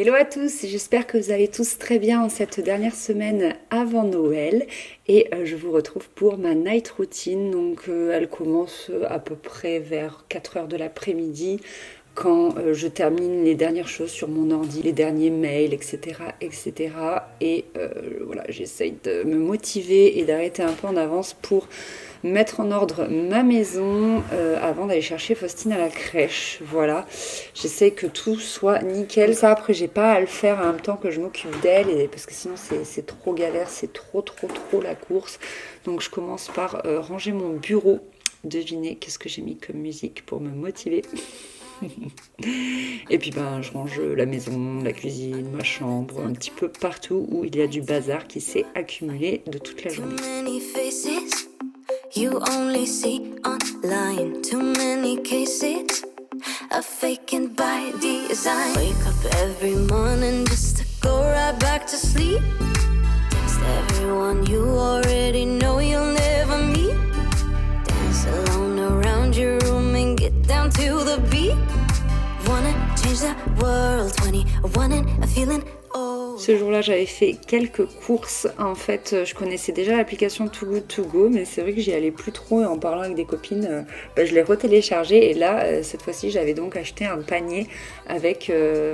Hello à tous, j'espère que vous allez tous très bien en cette dernière semaine avant Noël et je vous retrouve pour ma night routine. Donc elle commence à peu près vers 4 heures de l'après-midi quand je termine les dernières choses sur mon ordi, les derniers mails, etc. etc. Et voilà, j'essaye de me motiver et d'arrêter un peu en avance pour mettre en ordre ma maison avant d'aller chercher Faustine à la crèche. Voilà, j'essaie que tout soit nickel. Ça, après, j'ai pas à le faire en même temps que je m'occupe d'elle, parce que sinon c'est trop galère, c'est trop la course. Donc je commence par ranger mon bureau. Devinez qu'est-ce que j'ai mis comme musique pour me motiver. Et puis je range la maison, la cuisine, ma chambre, un petit peu partout où il y a du bazar qui s'est accumulé de toute la journée. You only see online too many cases of fake and by design. Wake up every morning just to go right back to sleep. Text everyone you already know you'll never meet. Dance alone around your room and get down to the beat. Wanna change the world, 21 and a feeling. Ce jour-là, j'avais fait quelques courses. En fait, je connaissais déjà l'application Too Good To Go, mais c'est vrai que j'y allais plus trop. Et en parlant avec des copines, je l'ai retéléchargée. Et là, cette fois-ci, j'avais donc acheté un panier avec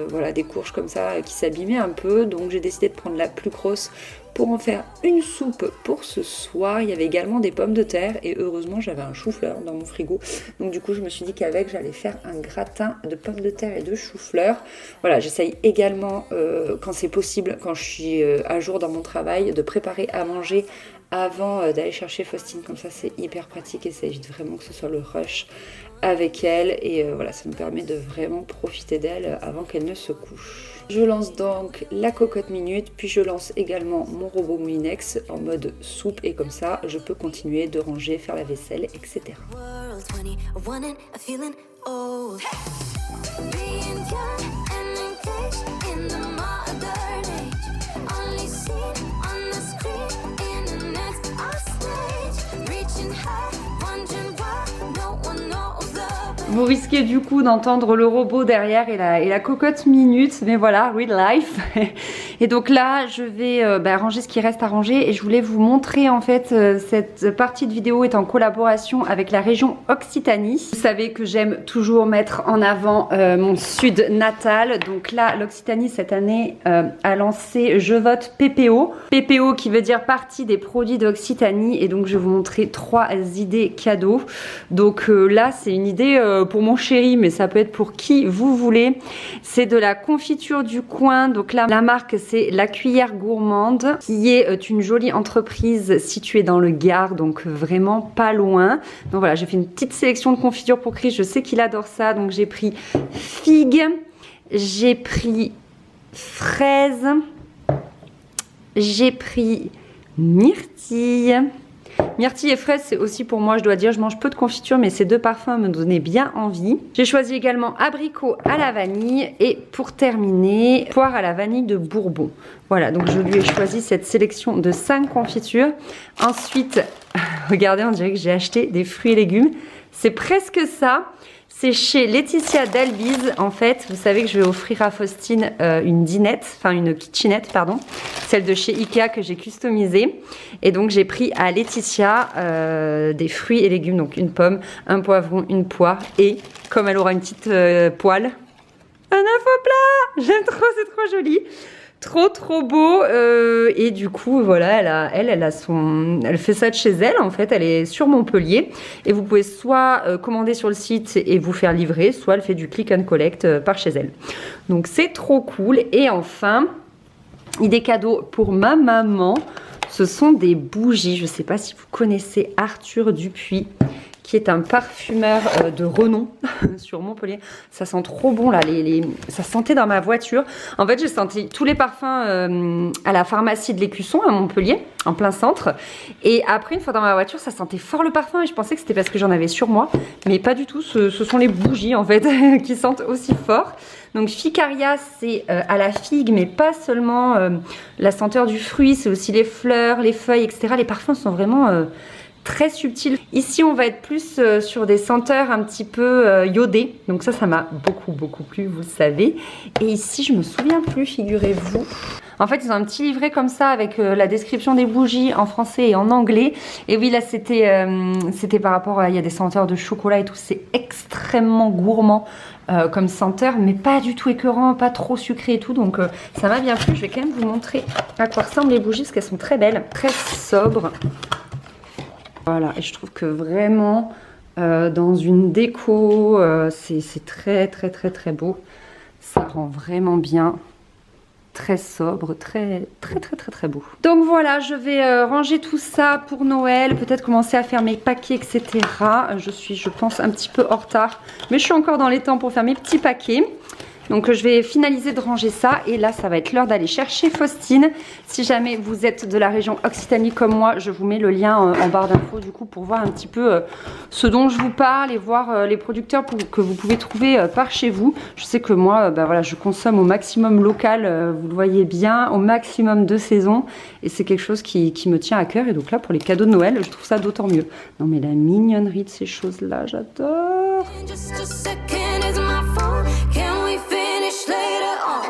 voilà, des courges comme ça qui s'abîmaient un peu. Donc, j'ai décidé de prendre la plus grosse pour en faire une soupe pour ce soir. Il y avait également des pommes de terre et heureusement j'avais un chou-fleur dans mon frigo. Donc du coup je me suis dit qu'avec j'allais faire un gratin de pommes de terre et de chou-fleur. Voilà, j'essaye également quand c'est possible, quand je suis à jour dans mon travail, de préparer à manger avant d'aller chercher Faustine. Comme ça c'est hyper pratique et ça évite vraiment que ce soit le rush avec elle. Et voilà, ça me permet de vraiment profiter d'elle avant qu'elle ne se couche. Je lance donc la cocotte minute, puis je lance également mon robot Moulinex en mode soupe et comme ça je peux continuer de ranger, faire la vaisselle, etc. Vous risquez du coup d'entendre le robot derrière et la cocotte minute, mais voilà, real life. Et donc là, je vais ranger ce qui reste à ranger et je voulais vous montrer en fait, cette partie de vidéo est en collaboration avec la région Occitanie. Vous savez que j'aime toujours mettre en avant mon sud natal. Donc là, l'Occitanie cette année a lancé Je vote PPO. PPO qui veut dire partie des produits d'Occitanie. Et donc je vais vous montrer 3 idées cadeaux. Donc là, c'est une idée pour mon chéri, mais ça peut être pour qui vous voulez. C'est de la confiture du coin. Donc là, la marque c'est La Cuillère Gourmande, qui est une jolie entreprise située dans le Gard, donc vraiment pas loin. Donc voilà, j'ai fait une petite sélection de confitures pour Chris. Je sais qu'il adore ça, donc j'ai pris figue, j'ai pris fraise, j'ai pris myrtille. Myrtille et fraise, c'est aussi pour moi, je dois dire, je mange peu de confiture, mais ces deux parfums me donnaient bien envie. J'ai choisi également abricot à la vanille et pour terminer, poire à la vanille de Bourbon. Voilà, donc je lui ai choisi cette sélection de 5 confitures. Ensuite, regardez, on dirait que j'ai acheté des fruits et légumes. C'est presque ça. C'est chez Laetitia Dalbiz. En fait, vous savez que je vais offrir à Faustine une dinette, enfin une kitchenette, pardon. Celle de chez Ikea que j'ai customisée. Et donc, j'ai pris à Laetitia des fruits et légumes. Donc, une pomme, un poivron, une poire. Et comme elle aura une petite poêle, un œuf au plat. J'aime trop, c'est trop joli. Trop beau et du coup voilà elle fait ça de chez elle en fait, elle est sur Montpellier et vous pouvez soit commander sur le site et vous faire livrer, soit elle fait du click and collect par chez elle. Donc c'est trop cool. Et enfin, idée cadeau pour ma maman, ce sont des bougies. Je sais pas si vous connaissez Arthur Dupuis, qui est un parfumeur de renom sur Montpellier. Ça sent trop bon là, ça sentait dans ma voiture. En fait, j'ai senti tous les parfums à la pharmacie de l'Écusson à Montpellier, en plein centre. Et après, une fois dans ma voiture, ça sentait fort le parfum et je pensais que c'était parce que j'en avais sur moi. Mais pas du tout, ce sont les bougies en fait qui sentent aussi fort. Donc Ficaria, c'est à la figue, mais pas seulement la senteur du fruit, c'est aussi les fleurs, les feuilles, etc. Les parfums sont vraiment très subtil. Ici on va être plus sur des senteurs un petit peu iodées, donc ça m'a beaucoup plu, vous le savez. Et ici je me souviens plus, figurez-vous. En fait ils ont un petit livret comme ça avec la description des bougies en français et en anglais. Et oui là c'était par rapport à, il y a des senteurs de chocolat et tout, c'est extrêmement gourmand comme senteur, mais pas du tout écœurant, pas trop sucré et tout, donc ça m'a bien plu. Je vais quand même vous montrer à quoi ressemblent les bougies parce qu'elles sont très belles, très sobres. Voilà, et je trouve que vraiment dans une déco, c'est très beau. Ça rend vraiment bien. Très sobre, très beau. Donc voilà, je vais ranger tout ça pour Noël, peut-être commencer à faire mes paquets, etc. Je pense, un petit peu en retard, mais je suis encore dans les temps pour faire mes petits paquets. Donc je vais finaliser de ranger ça et là ça va être l'heure d'aller chercher Faustine. Si jamais vous êtes de la région Occitanie comme moi, je vous mets le lien en barre d'infos du coup pour voir un petit peu ce dont je vous parle et voir les producteurs que vous pouvez trouver par chez vous. Je sais que moi voilà, je consomme au maximum local, vous le voyez bien, au maximum de saison et c'est quelque chose qui me tient à cœur. Et donc là pour les cadeaux de Noël, je trouve ça d'autant mieux. Non mais la mignonnerie de ces choses là, j'adore. Later on,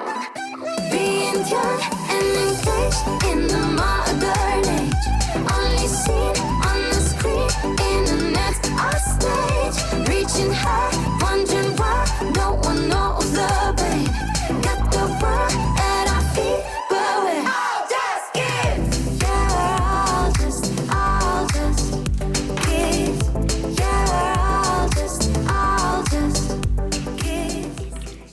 being young and engaged in the modern age, only seen on the screen, internet's our stage, reaching high, wondering why no one knows the pain. Got the world at our feet, but we're all just kids. Yeah, we're all just kids. Yeah, we're all just kids.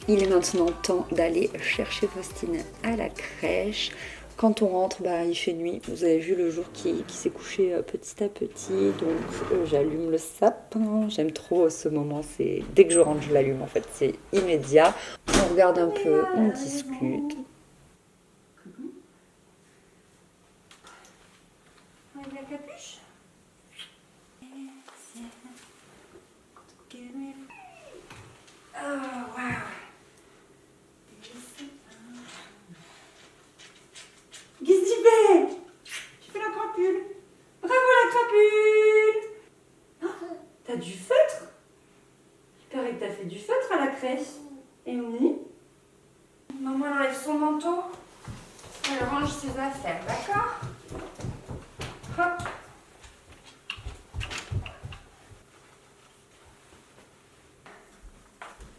Il est maintenant temps d'aller chercher Faustine à la crèche. Quand on rentre, il fait nuit. Vous avez vu le jour qui s'est couché petit à petit. Donc j'allume le sapin. J'aime trop ce moment. C'est dès que je rentre, je l'allume. En fait, c'est immédiat. On regarde un peu, on discute. Enlève la capuche. Oh, waouh. Qu'est-ce que tu fais? Tu fais la crapule. Bravo la crapule. Oh, t'as du feutre? Il paraît que t'as fait du feutre à la crèche. Et oui. Maman elle enlève son manteau. Elle range ses affaires, d'accord? Hop.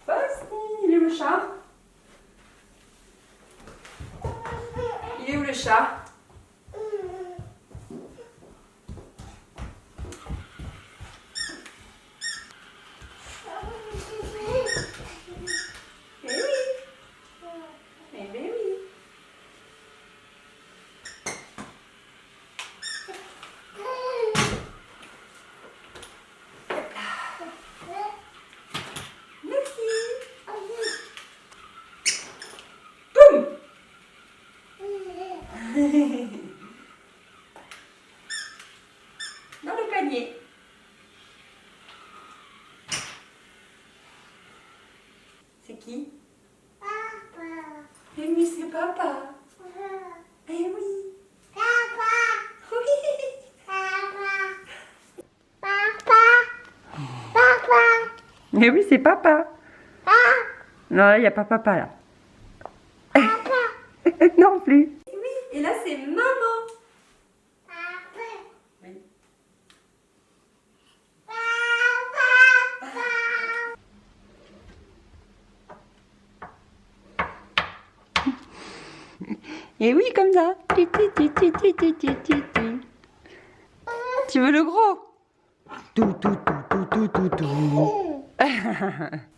Faustine, il est où le chat? Il est où le chat? Eh oui. Eh ben oui. Merci. Boum. Dans le panier. C'est qui? Papa. Eh oui, c'est papa. Eh oui. Papa. Oui. Papa. Papa. Papa. Eh oui, c'est papa. Papa. Non, il n'y a pas papa là. Papa. Non plus. Oui, et là c'est maman. Papa. Oui. Et oui, comme ça. Tu veux le gros?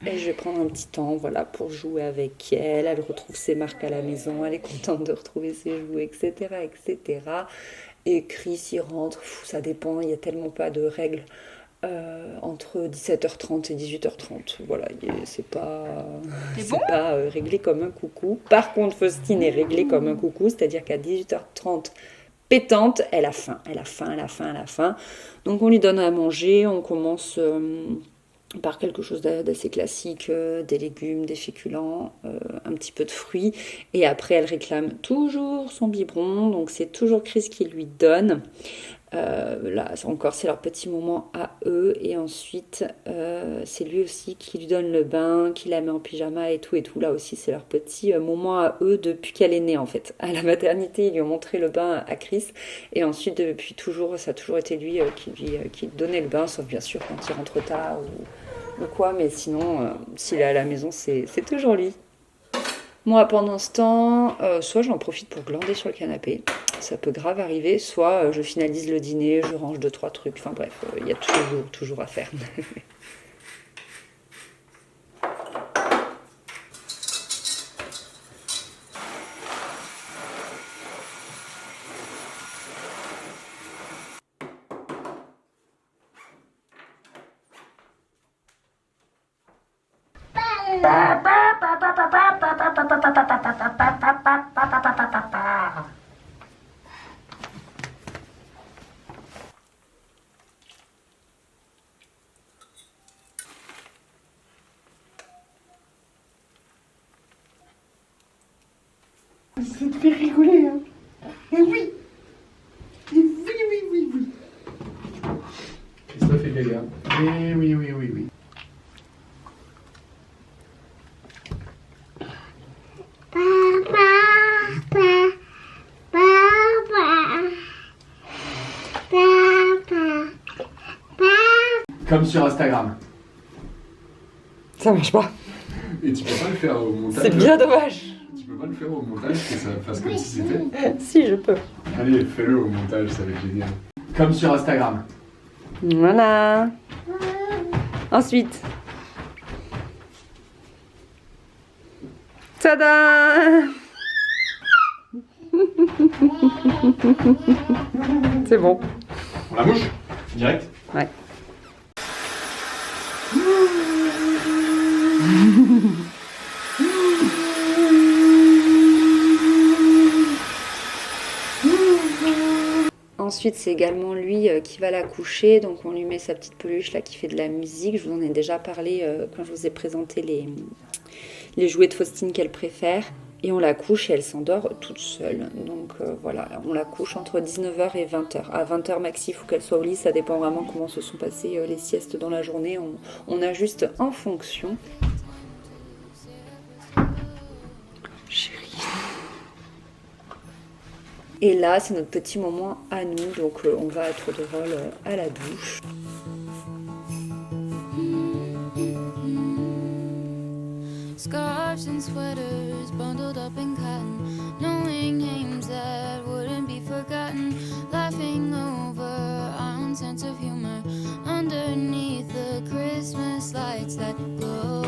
Et je vais prendre un petit temps, voilà, pour jouer avec elle. Elle retrouve ses marques à la maison, elle est contente de retrouver ses jouets, etc., etc. Et Chris, il rentre, ça dépend, il n'y a tellement pas de règles. Entre 17h30 et 18h30, voilà, c'est pas réglé comme un coucou. Par contre, Faustine est réglée comme un coucou, c'est-à-dire qu'à 18h30 pétante, elle a faim. Donc on lui donne à manger, on commence par quelque chose d'assez classique, des légumes, des féculents, un petit peu de fruits, et après elle réclame toujours son biberon, donc c'est toujours Chris qui lui donne. Là encore c'est leur petit moment à eux et ensuite c'est lui aussi qui lui donne le bain, qui la met en pyjama et tout, là aussi c'est leur petit moment à eux depuis qu'elle est née en fait. À la maternité ils lui ont montré le bain à Chris et ensuite depuis toujours ça a toujours été lui qui donnait le bain, sauf bien sûr quand il rentre tard ou quoi, mais sinon s'il est à la maison c'est toujours lui. Moi, pendant ce temps, soit j'en profite pour glander sur le canapé, ça peut grave arriver, soit je finalise le dîner, je range 2-3 trucs, enfin bref, il y a toujours à faire. Ça te fait rigoler, hein? Eh oui! Eh oui, oui, oui, oui! Christophe et Gaga. Eh oui, oui, oui, oui. Comme sur Instagram. Ça marche pas. Et tu peux pas le faire au montage. C'est bien dommage. Tu peux pas le faire au montage que ça fasse comme si c'était. Si, je peux. Allez, fais-le au montage, ça va être génial. Comme sur Instagram. Voilà. Ensuite. Tada! C'est bon. On la mouche? Direct? Ouais. Ensuite, c'est également lui qui va la coucher, donc on lui met sa petite peluche là qui fait de la musique. Je vous en ai déjà parlé quand je vous ai présenté les jouets de Faustine qu'elle préfère. Et on la couche et elle s'endort toute seule. Donc voilà, on la couche entre 19h et 20h. À 20h maxi, il faut qu'elle soit au lit. Ça dépend vraiment comment se sont passées les siestes dans la journée. On ajuste en fonction. Chérie. Et là, c'est notre petit moment à nous. Donc on va à tour de rôle à la douche. Scarves and sweaters bundled up in cotton, knowing names that wouldn't be forgotten, laughing over our own sense of humor underneath the Christmas lights that glow.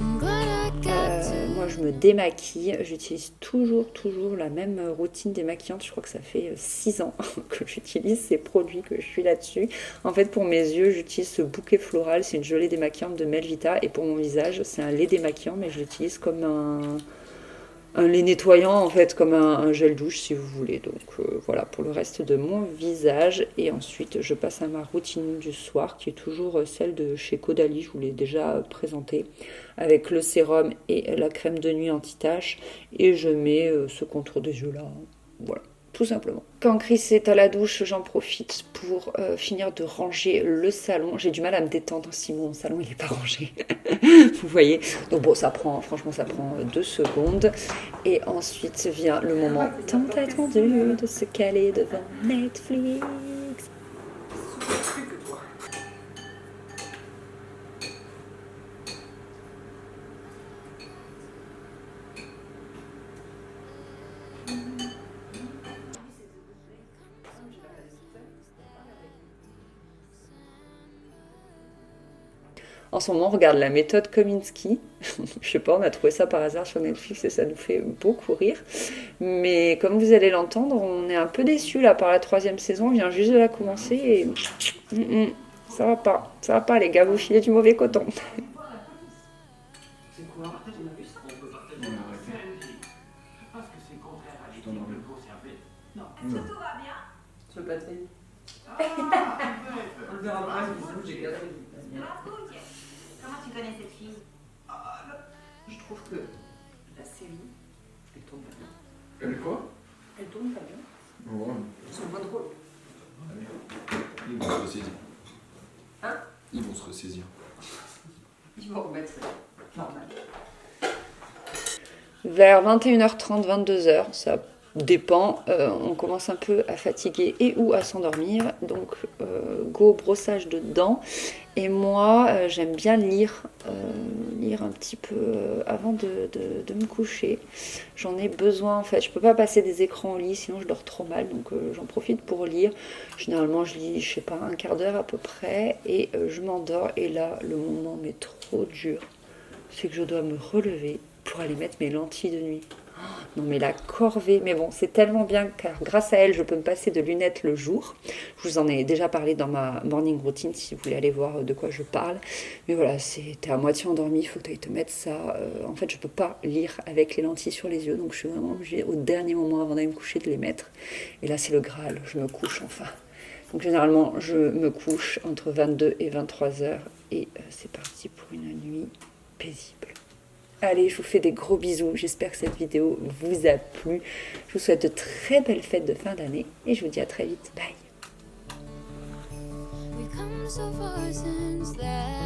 I'm glad I got to Moi, je me démaquille. J'utilise toujours la même routine démaquillante. Je crois que ça fait 6 ans que j'utilise ces produits, que je suis là-dessus. En fait, pour mes yeux, j'utilise ce bouquet floral. C'est une gelée démaquillante de Melvita. Et pour mon visage, c'est un lait démaquillant, mais je l'utilise comme un lait nettoyant, en fait, comme un gel douche, si vous voulez. Donc voilà, pour le reste de mon visage. Et ensuite, je passe à ma routine du soir, qui est toujours celle de chez Caudalie. Je vous l'ai déjà présentée, avec le sérum et la crème de nuit anti-tache. Et je mets ce contour des yeux là. Voilà, tout simplement. Quand Chris est à la douche, j'en profite pour finir de ranger le salon. J'ai du mal à me détendre si mon salon il n'est pas rangé. Vous voyez. Donc bon, franchement, ça prend 2 secondes. Et ensuite vient le moment tant attendu de se caler devant Netflix. En ce moment, on regarde la méthode Kominsky. Je sais pas, on a trouvé ça par hasard sur Netflix et ça nous fait beaucoup rire. Mais comme vous allez l'entendre, on est un peu déçus là par la 3e saison. On vient juste de la commencer et ça va pas les gars, vous filez du mauvais coton. C'est quoi? On a vu ça? On peut partager. Parce que c'est contraire à l'éthique de conserver. Non. Est-ce que tout va bien? Sur le batterie. Ah, On le verra après, bisous, j'ai gâté. Comment tu connais cette fille? Je trouve que série. Elle tourne pas bien. Elle quoi? Elle tourne pas bien. Ouais. Ils sont moins drôles. Ils vont se ressaisir. Hein? Ils vont se ressaisir. Ils vont remettre normal. Vers 21h30, 22h, ça dépend. On commence un peu à fatiguer et ou à s'endormir. Donc, go brossage de dents. Et moi, j'aime bien lire un petit peu avant de me coucher. J'en ai besoin en fait. Je peux pas passer des écrans au lit, sinon je dors trop mal. Donc, j'en profite pour lire. Généralement, je lis, je sais pas, un quart d'heure à peu près. Et je m'endors. Et là, le moment m'est trop dur. C'est que je dois me relever pour aller mettre mes lentilles de nuit. Non mais la corvée, mais bon c'est tellement bien car grâce à elle je peux me passer de lunettes le jour. Je vous en ai déjà parlé dans ma morning routine si vous voulez aller voir de quoi je parle. Mais voilà, t'es à moitié endormi, il faut que tu ailles te mettre ça. En fait je peux pas lire avec les lentilles sur les yeux donc je suis vraiment obligée au dernier moment avant d'aller me coucher de les mettre. Et là c'est le Graal, je me couche enfin. Donc généralement je me couche entre 22 et 23 heures et c'est parti pour une nuit paisible. Allez, je vous fais des gros bisous. J'espère que cette vidéo vous a plu. Je vous souhaite de très belles fêtes de fin d'année et je vous dis à très vite. Bye. We've come so far since that.